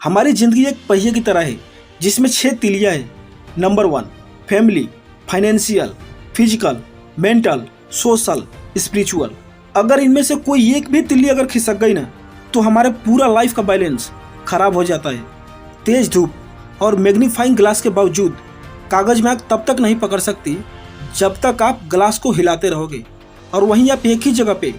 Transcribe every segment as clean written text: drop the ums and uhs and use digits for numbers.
हमारी जिंदगी एक पहिए की तरह है जिसमें 6 तीलियां हैं। Number 1 family, financial, physical, mental, social, spiritual. अगर इनमें से कोई एक भी तिल्ली अगर खिसक गई ना तो हमारे पूरा लाइफ का बैलेंस खराब हो जाता है। तेज धूप और मैग्नीफाइंग ग्लास के बावजूद कागज में आग तब तक नहीं पकड़ सकती जब तक आप ग्लास को हिलाते रहोगे, और वहीं आप एक ही जगह पे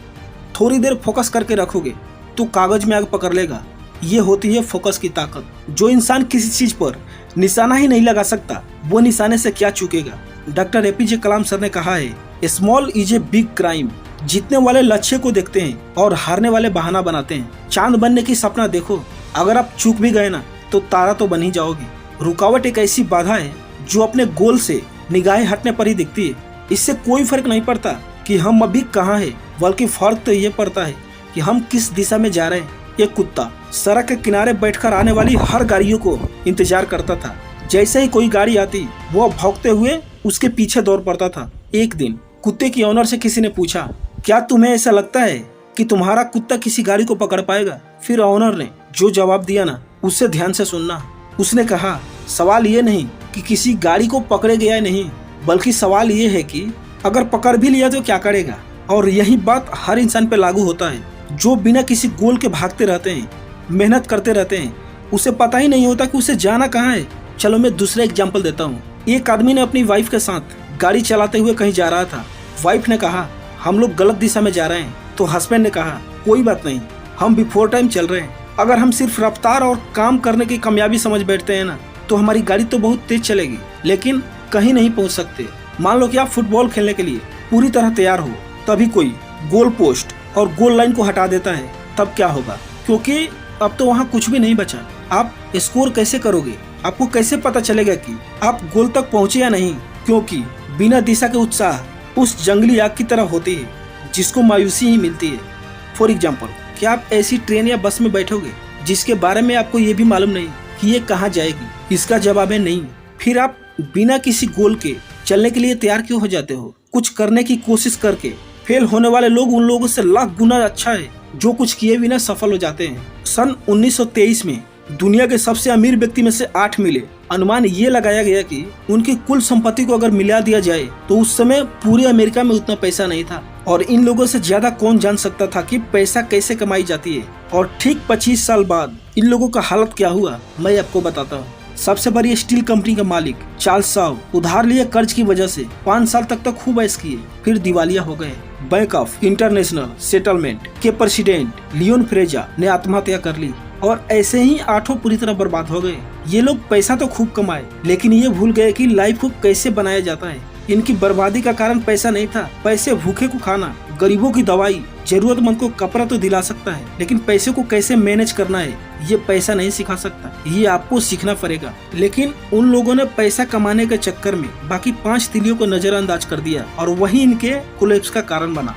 थोड़ी देर फोकस करके रखोगे तो कागज में आग पकड़ लेगा। ये होती है फोकस की ताकत। जो इंसान किसी चीज पर निशाना ही नहीं लगा सकता वो निशाने से क्या चूकेगा। डॉक्टर एपीजे कलाम सर ने कहा है, small is a big crime. जीतने वाले लक्ष्य को देखते हैं और हारने वाले बहाना बनाते हैं। चांद बनने की सपना देखो, अगर आप चूक भी गए ना तो तारा तो बन ही जाओगे। रुकावट एक ऐसी बाधा है जो अपने गोल से निगाहें हटने पर ही दिखती है। इससे कोई फर्क नहीं पड़ता कि हम अभी कहाँ हैं, बल्कि फर्क तो ये पड़ता है कि हम किस दिशा में जा रहे हैं। एक कुत्ता सड़क के किनारे बैठकर आने वाली हर गाड़ियों को इंतजार करता था। जैसे ही कोई गाड़ी आती वो भौंकते हुए उसके पीछे दौड़ पड़ता था। एक दिन कुत्ते की ओनर से किसी ने पूछा, क्या तुम्हें ऐसा लगता है कि तुम्हारा कुत्ता किसी गाड़ी को पकड़ पाएगा? फिर ओनर ने जो जवाब दिया ना उससे ध्यान से सुनना। उसने कहा, सवाल ये नहीं कि किसी गाड़ी को पकड़ेगा या नहीं, बल्कि सवाल ये है कि अगर पकड़ भी लिया तो क्या करेगा। और यही बात हर इंसान पे लागू होता है जो बिना किसी गोल के भागते रहते हैं, मेहनत करते रहते हैं। उसे पता ही नहीं होता कि उसे जाना कहाँ है। चलो मैं दूसरा एग्जाम्पल देता हूँ। एक आदमी ने अपनी वाइफ के साथ गाड़ी चलाते हुए कहीं जा रहा था। वाइफ ने कहा, हम लोग गलत दिशा में जा रहे हैं। तो हस्बैंड ने कहा, कोई बात नहीं, हम बिफोर टाइम चल रहे हैं। अगर हम सिर्फ रफ्तार और काम करने की कामयाबी समझ बैठते हैं ना तो हमारी गाड़ी तो बहुत तेज चलेगी लेकिन कहीं नहीं पहुंच सकते। मान लो कि आप फुटबॉल खेलने के लिए पूरी तरह तैयार हो, तभी कोई गोल पोस्ट और गोल लाइन को हटा देता है, तब क्या होगा? क्योंकि अब तो वहाँ कुछ भी नहीं बचा। आप स्कोर कैसे करोगे? आपको कैसे पता चलेगा कि आप गोल तक पहुँचे या नहीं? क्योंकि बिना दिशा के उत्साह उस जंगली आग की तरह होती है जिसको मायूसी ही मिलती है। फॉर एग्जाम्पल, क्या आप ऐसी ट्रेन या बस में बैठोगे जिसके बारे में आपको ये भी मालूम नहीं कि ये कहाँ जाएगी? इसका जवाब है नहीं। फिर आप बिना किसी गोल के चलने के लिए तैयार क्यों हो जाते हो? कुछ करने की कोशिश करके फेल होने वाले लोग उन लोगों से लाख गुना अच्छा है जो कुछ किए बिना सफल हो जाते हैं। सन 1923 में दुनिया के सबसे अमीर व्यक्ति में से 8 मिले। अनुमान ये लगाया गया कि उनकी कुल संपत्ति को अगर मिला दिया जाए तो उस समय पूरे अमेरिका में उतना पैसा नहीं था, और इन लोगों से ज्यादा कौन जान सकता था कि पैसा कैसे कमाई जाती है। और ठीक 25 साल बाद इन लोगों का हालत क्या हुआ मैं आपको बताता हूँ। सबसे बड़ी स्टील कंपनी का मालिक चार्ल्स शाव उधार लिए कर्ज की वजह से 5 साल तक तो खूब ऐश किए, फिर दिवालिया हो गए। बैंक ऑफ इंटरनेशनल सेटलमेंट के प्रेसिडेंट लियोन फ्रेजा ने आत्महत्या कर ली, और ऐसे ही 8 पूरी तरह बर्बाद हो गए। ये लोग पैसा तो खूब कमाए लेकिन ये भूल गए कि लाइफ को कैसे बनाया जाता है। इनकी बर्बादी का कारण पैसा नहीं था। पैसे भूखे को खाना, गरीबों की दवाई, जरूरतमंद को कपड़ा तो दिला सकता है, लेकिन पैसे को कैसे मैनेज करना है ये पैसा नहीं सिखा सकता। ये आपको सीखना पड़ेगा। लेकिन उन लोगों ने पैसा कमाने के चक्कर में बाकी 5 तीलियों को नजरअंदाज कर दिया और वही इनके कोलैप्स का कारण बना।